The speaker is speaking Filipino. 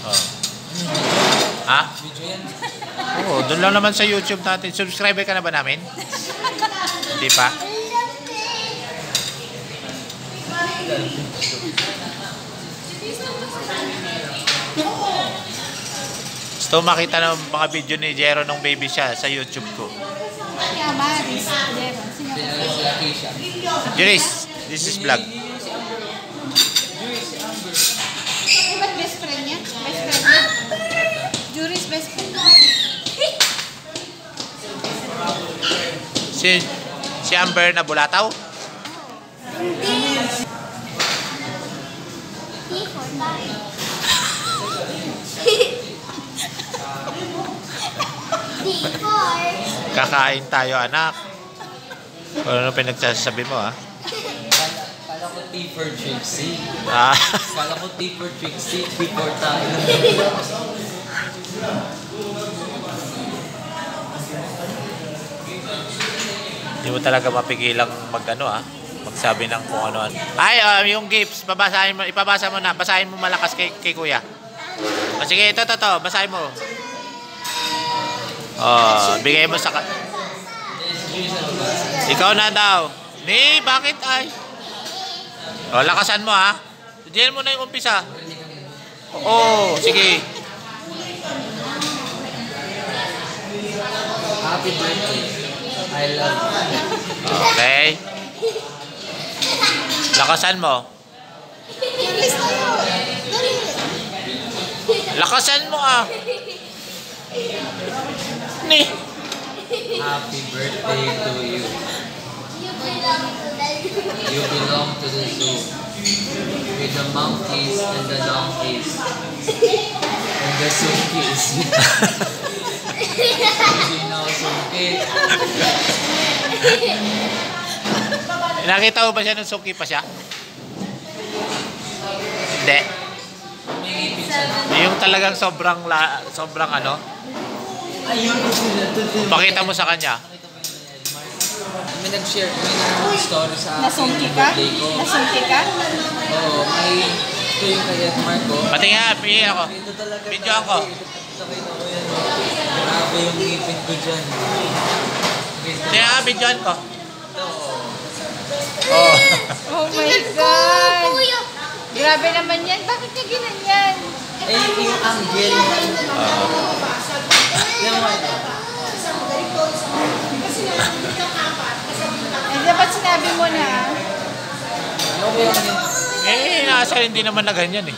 Oh. Ha? Oo, doon lang naman sa YouTube natin. Subscriber ka na ba namin? Hindi pa? Gusto makita ng mga video ni Jero nung baby siya sa YouTube ko. Juris, this is vlog. Ba't best friend niya? Best friend niya? Juris best friend niya? Si Amber na bulataw? Kakain tayo, anak. Ano pinagsasabi mo, ha? Kala ko T for Trixie. Ah. Kala ko T for Trixie before tayo. Hindi mo talaga mapigilang mag-ano, ha? Magsabi ng kung ano. Ay, yung gifts, babasahin mo, ipabasa mo na. Basahin mo malakas kay kuya. O sige, ito, basahin mo. Oh, bigay mo sa... Ikaw na daw. Ni, bakit ay? O, lakasan mo, ha? Diyan mo na yung umpisa. Oo, sige. Happy birthday. I love you. Okay. Lakasan mo. English tayo. Lakasan mo, ah. Ni. Happy birthday to you. You belong to the zoo. With the monkeys and the donkeys. And the sunkies. Hindi na ako sunkit. Nakita mo ba siya nung suki pa siya? Hindi. Yung talagang sobrang ano? Ayun ko sila. Pakita mo sa kanya. May nag-share kami ng story sa Nasungki ka? birthday ko. Nasungki ka? Oo, may ito yung kay Marco. Pati nga, pili ako. Ito talaga. Video ako. Nakita ko yan. Grabe yung ngipin ko dyan. Kaya nga, videoan ko. Oh. Oh my God! Grabe naman yan. Bakit niya ginanyan? Eh, yung angle. Yan mo. Eh, dapat sinabi mo na. Okay lang yun. Nasa hindi naman na ganyan, eh.